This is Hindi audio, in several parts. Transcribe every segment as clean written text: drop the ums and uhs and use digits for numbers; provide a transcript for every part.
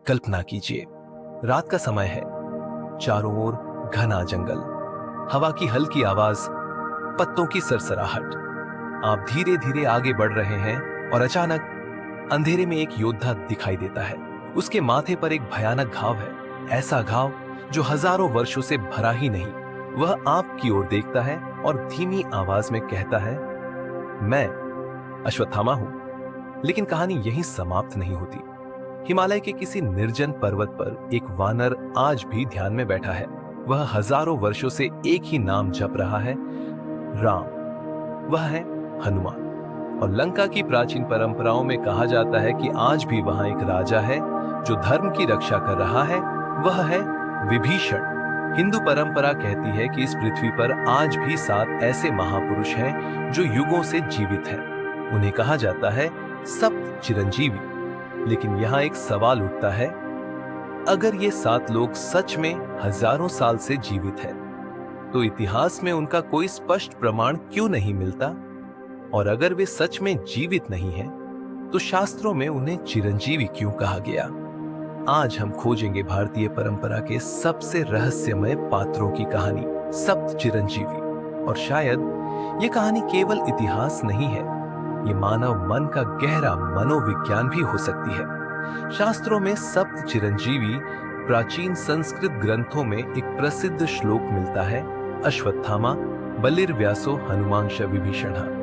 कल्पना कीजिए, रात का समय है, चारों ओर घना जंगल, हवा की हल्की आवाज, पत्तों की सरसराहट। आप धीरे धीरे आगे बढ़ रहे हैं और अचानक अंधेरे में एक योद्धा दिखाई देता है। उसके माथे पर एक भयानक घाव है, ऐसा घाव जो हजारों वर्षों से भरा ही नहीं। वह आपकी ओर देखता है और धीमी आवाज में कहता है, मैं अश्वत्थामा हूं। लेकिन कहानी यहीं समाप्त नहीं होती। हिमालय के किसी निर्जन पर्वत पर एक वानर आज भी ध्यान में बैठा है। वह हजारों वर्षों से एक ही नाम जप रहा है, राम। वह है हनुमान। और लंका की प्राचीन परंपराओं में कहा जाता है कि आज भी वहां एक राजा है जो धर्म की रक्षा कर रहा है। वह है विभीषण। हिंदू परंपरा कहती है कि इस पृथ्वी पर आज भी 7 ऐसे महापुरुष हैं जो युगों से जीवित हैं। उन्हें कहा जाता है सप्त चिरंजीवी। लेकिन यहां एक सवाल उठता है, अगर ये 7 लोग सच में हजारों साल से जीवित हैं, तो इतिहास में उनका कोई स्पष्ट प्रमाण क्यों नहीं मिलता? और अगर वे सच में जीवित नहीं हैं, तो शास्त्रों में उन्हें चिरंजीवी क्यों कहा गया? आज हम खोजेंगे भारतीय परंपरा के सबसे रहस्यमय पात्रों की कहानी, सप्त चिरंजीवी। और शायद ये कहानी केवल इतिहास नहीं है, ये मानव मन का गहरा मनोविज्ञान भी हो सकती है। शास्त्रों में सप्त चिरंजीवी प्राचीन संस्कृत ग्रंथों में एक प्रसिद्ध श्लोक मिलता है, अश्वत्थामा बलिर्व्यासो हनुमांश विभीषणः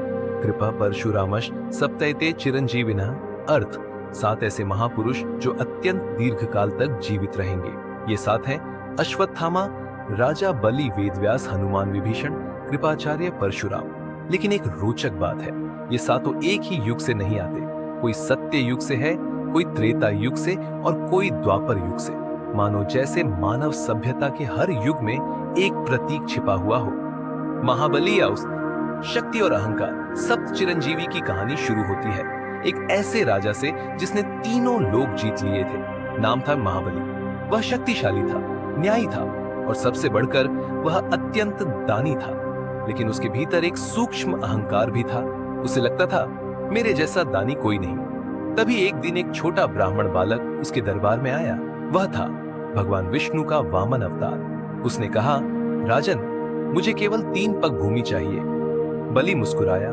कृपा परशुरामश सप्तैते चिरंजीविनः। अर्थ, 7 ऐसे महापुरुष जो अत्यंत दीर्घकाल तक जीवित रहेंगे। ये 7 हैं अश्वत्थामा, राजा बलि, वेदव्यास, हनुमान, विभीषण, कृपाचार्य, परशुराम। लेकिन एक रोचक बात है, ये 7 एक ही युग से नहीं आते। कोई सत्य युग से है, कोई त्रेता युग से और कोई द्वापर युग से। मानो जैसे मानव सभ्यता के हर युग में एक प्रतीक छिपा हुआ हो। महाबली या उस शक्ति और अहंकार। सप्त चिरंजीवी की कहानी शुरू होती है एक ऐसे राजा से जिसने तीनों लोक जीत लिए थे। नाम था महाबली। वह शक्तिशाली था, न्यायी था और सबसे बढ़कर वह अत्यंत दानी था। लेकिन उसके भीतर एक सूक्ष्म अहंकार भी था। उसे लगता था, मेरे जैसा दानी कोई नहीं। तभी एक दिन एक छोटा ब्राह्मण बालक उसके दरबार में आया। वह था भगवान विष्णु का वामन अवतार। उसने कहा, राजन, मुझे केवल 3 पग भूमि चाहिए। बलि मुस्कुराया,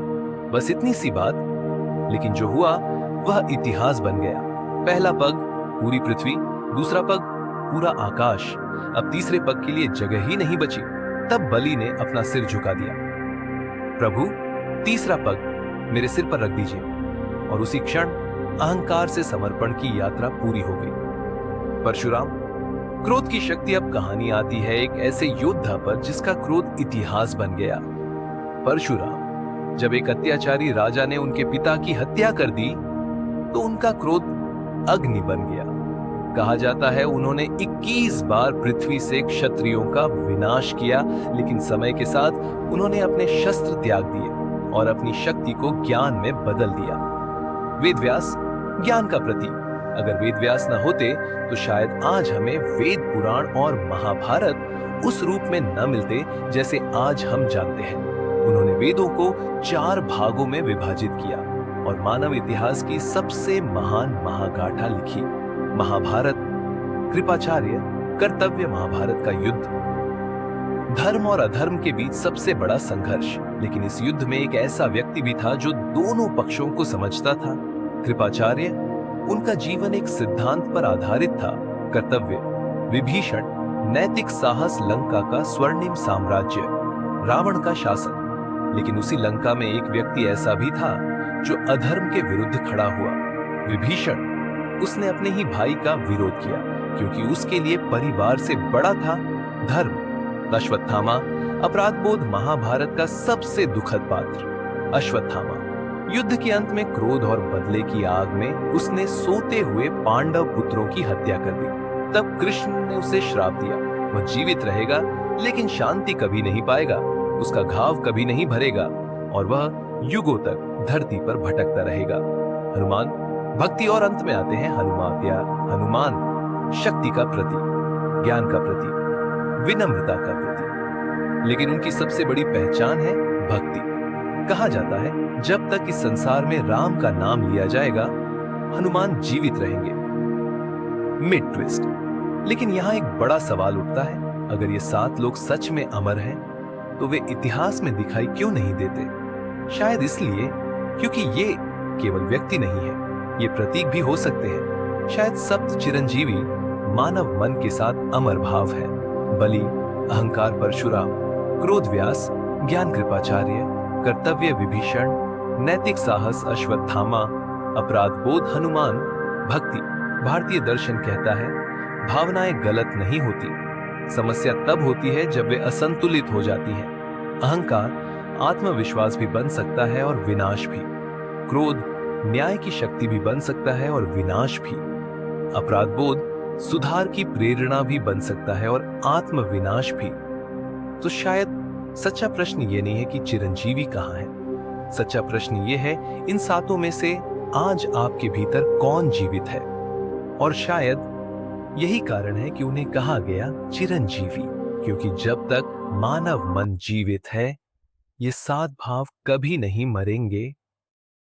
बस इतनी सी बात। लेकिन जो हुआ वह इतिहास बन गया। पहला पग पूरी पृथ्वी, दूसरा पग पूरा आकाश। अब तीसरे पग के लिए जगह ही नहीं बची। तब बलि ने अपना सिर झुका दिया। प्रभु, तीसरा पग मेरे सिर पर रख दीजिए। और उसी क्षण अहंकार से समर्पण की यात्रा पूरी हो गई। परशुराम। क्रोध की शक्ति। अब कहानी आती है एक ऐसे योद्धा पर जिसका क्रोध इतिहास बन गया। परशुराम। जब एक अत्याचारी राजा ने उनके पिता की हत्या कर दी, तो उनका क्रोध अग्नि बन गया। कहा जाता है उन्होंने 21 बार पृथ्वी से क्षत्रियों का विनाश किया। लेकिन समय के साथ उन्होंने अपने शस्त्र त्याग दिए और अपनी शक्ति को ज्ञान में बदल दिया। वेदव्यास, ज्ञान का प्रतीक। अगर वेदव्यास न होते तो शायद आज हमें वेद पुराण और महाभारत उस रूप में न मिलते जैसे आज हम जानते हैं। उन्होंने वेदों को 4 भागों में विभाजित किया और मानव इतिहास की सबसे महान महागाथा लिखी। महाभारत। कृपाचार्य। कर्तव्य महाभारत का युद्ध। धर्म और अधर्म के बीच सबसे बड़ा संघर्ष। लेकिन इस युद्ध में एक ऐसा व्यक्ति भी था जो दोनों पक्षों को समझता था। कृपाचार्य। उनका जीवन एक सिद्धांत पर आधारित था, कर्तव्य। विभीषण। नैतिक साहस, लंका का स्वर्णिम साम्राज्य, रावण का शासन। लेकिन उसी लंका में एक व्यक्ति ऐसा भी था जो अधर्म के विरुद्ध खड़ा हुआ, विभीषण। उसने अपने ही भाई का विरोध किया क्योंकि उसके लिए परिवार से बड़ा था धर्म। अश्वत्थामा। अपराध बोध महाभारत का सबसे दुखद पात्र। अश्वत्थामा। युद्ध के अंत में क्रोध और बदले की आग में उसने सोते हुए पांडव पुत्रों की हत्या कर दी। तब कृष्ण ने उसे श्राप दिया, वह जीवित रहेगा लेकिन शांति कभी नहीं पाएगा। उसका घाव कभी नहीं भरेगा और वह युगों तक धरती पर भटकता रहेगा। हनुमान। भक्ति और अंत में आते हैं हनुमान या हनुमान। शक्ति का प्रतीक, ज्ञान का प्रतीक, विनम्रता का प्रतीक। लेकिन उनकी सबसे बड़ी पहचान है भक्ति। कहा जाता है जब तक इस संसार में राम का नाम लिया जाएगा, हनुमान जीवित रहेंगे। Mid twist. लेकिन यहाँ एक बड़ा सवाल उठता है, अगर ये 7 लोग सच में अमर हैं, तो वे इतिहास में दिखाई क्यों नहीं देते? शायद इसलिए क्योंकि ये केवल व्यक्ति नहीं है, ये प्रतीक भी हो सकते हैं। शायद सप्त चिरंजीवी मानव मन के साथ अमर भाव है। बलि, अहंकार परशुराम, क्रोध व्यास, ज्ञान कृपाचार्य, कर्तव्य विभीषण, नैतिक साहस अश्वत्थामा, अपराध बोध हनुमान, भक्ति भारतीय दर्शन कहता है भावनाएं गलत नहीं होती, समस्या तब होती है जब वे असंतुलित हो जाती हैं। अहंकार आत्मविश्वास भी बन सकता है और विनाश भी। क्रोध न्याय की शक्ति भी बन सकता है और विनाश भी। अपराध बोध सुधार की प्रेरणा भी बन सकता है और आत्म विनाश भी। तो शायद सच्चा प्रश्न ये नहीं है कि चिरंजीवी कहाँ है, सच्चा प्रश्न ये है इन 7 में से आज आपके भीतर कौन जीवित है। और शायद यही कारण है कि उन्हें कहा गया चिरंजीवी, क्योंकि जब तक मानव मन जीवित है, ये 7 भाव कभी नहीं मरेंगे,